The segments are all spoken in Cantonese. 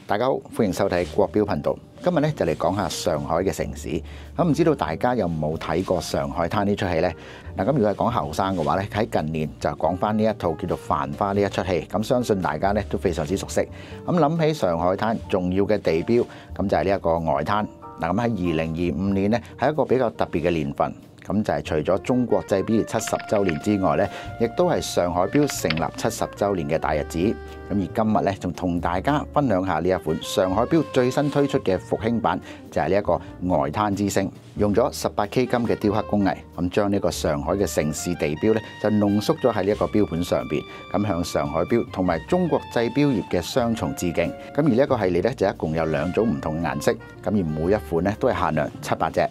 大家好，歡迎收睇國標頻道。今日咧就嚟講下上海嘅城市。咁唔知道大家有冇睇過《上海灘》呢出戲呢？嗱，咁如果係講後生嘅話咧，喺近年就講翻呢一套叫做《繁花》呢一出戲。咁相信大家咧都非常之熟悉。咁諗起上海灘重要嘅地標，咁就係呢一個外灘。嗱，咁喺2025年呢，係一個比較特別嘅年份。咁就係除咗中國製錶業70週年之外咧，亦都係上海錶成立70週年嘅大日子。咁而今日咧，仲同大家分享下呢一款上海錶最新推出嘅復興版，就係呢一個外灘之星，用咗18K 金嘅雕刻工藝，咁將呢個上海嘅城市地標咧，就濃縮咗喺呢一個錶盤上邊，咁向上海錶同埋中國製錶業嘅雙重致敬。咁而呢一個系列咧，就一共有2種唔同嘅顏色，咁而每一款咧都係限量700隻。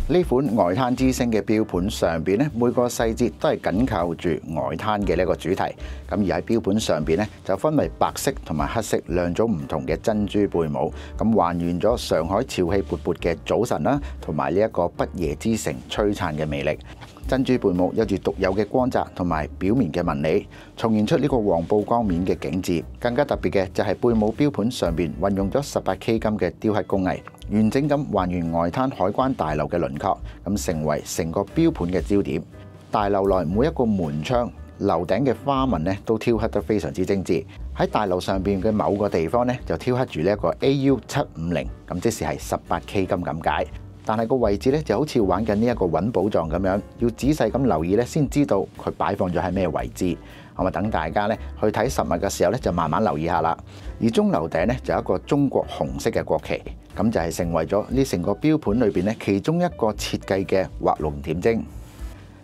呢款外灘之星嘅錶盤上邊咧，每個細節都係緊扣住外灘嘅呢一個主題。咁而喺錶盤上邊咧，就分為白色同埋黑色2種唔同嘅珍珠貝母，咁還原咗上海潮氣勃勃嘅早晨啦，同埋呢一個不夜之城璀璨嘅魅力。珍珠貝母有住獨有嘅光澤同埋表面嘅紋理，重現出呢個黃布光面嘅景緻。更加特別嘅就係貝母錶盤上邊運用咗18K 金嘅雕刻工藝，完整咁還原外灘海關大樓嘅輪廓，咁成為成個錶盤嘅焦點。大樓內每一個門窗、樓頂嘅花紋咧，都雕刻得非常之精緻。喺大樓上邊嘅某個地方咧，就雕刻住呢一個 AU750，咁即是係18K 金咁解。但係個位置咧就好似玩緊呢一個揾寶藏咁樣，要仔細咁留意咧，先知道佢擺放咗喺咩位置。咁啊，等大家咧去睇實物嘅時候咧，就慢慢留意下啦。而鐘樓頂咧就有一個中國紅色嘅國旗，咁就係成為咗呢成個錶盤裏邊咧其中一個設計嘅畫龍點睛。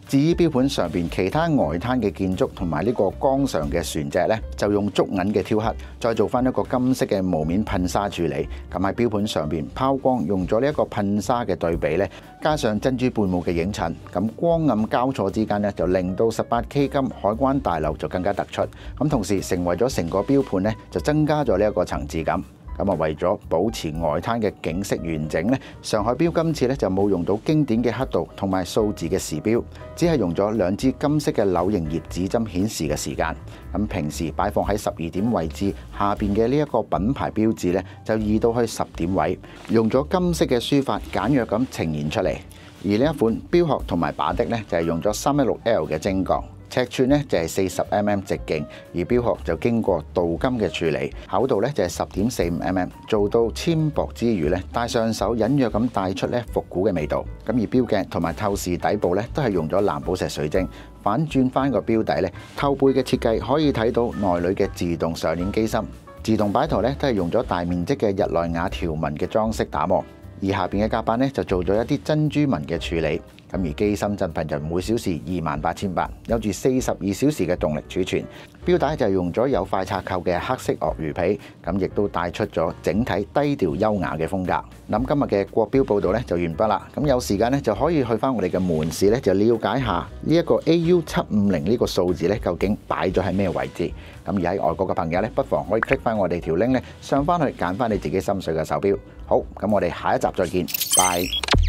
至於錶盤上邊其他外灘嘅建築同埋呢個江上嘅船隻咧，就用竹銀嘅雕刻，再做翻一個金色嘅霧面噴砂處理。咁喺錶盤上邊拋光，用咗呢一個噴砂嘅對比咧，加上珍珠貝母嘅映襯，咁光暗交錯之間咧，就令到18K 金海關大樓就更加突出。咁同時成為咗成個錶盤咧，就增加咗呢一個層次感。咁啊，為咗保持外灘嘅景色完整咧，上海錶今次咧就冇用到經典嘅刻度同埋數字嘅時錶，只係用咗2支金色嘅柳形葉指針顯示嘅時間。咁平時擺放喺12點位置下邊嘅呢一個品牌標誌咧，就移到去10點位，用咗金色嘅書法簡約咁呈現出嚟。而呢一款錶殼同埋把的咧，就係用咗316L 嘅精鋼。尺寸咧就係40mm 直徑，而錶殼就經過鍍金嘅處理，厚度咧就係10.45mm，做到纖薄之餘咧，戴上手隱約咁帶出咧復古嘅味道。咁而錶鏡同埋透視底部咧都係用咗藍寶石水晶，反轉翻個錶底咧，透背嘅設計可以睇到內裏嘅自動上鏈機芯，自動擺頭咧都係用咗大面積嘅日內瓦條紋嘅裝飾打磨，而下邊嘅甲板咧就做咗一啲珍珠紋嘅處理。咁而機芯振頻就每小時28,800，有住42小時嘅動力儲存。錶帶就用咗有快拆扣嘅黑色鱷魚皮，咁亦都帶出咗整體低調優雅嘅風格。咁今日嘅國標報道咧就完畢啦。咁有時間咧就可以去翻我哋嘅門市咧，就了解下呢一個 AU750呢個數字咧究竟擺咗喺咩位置。咁而喺外國嘅朋友咧，不妨可以 click 翻我哋條 link 咧，上翻去揀翻你自己心水嘅手錶。好，咁我哋下一集再見，拜。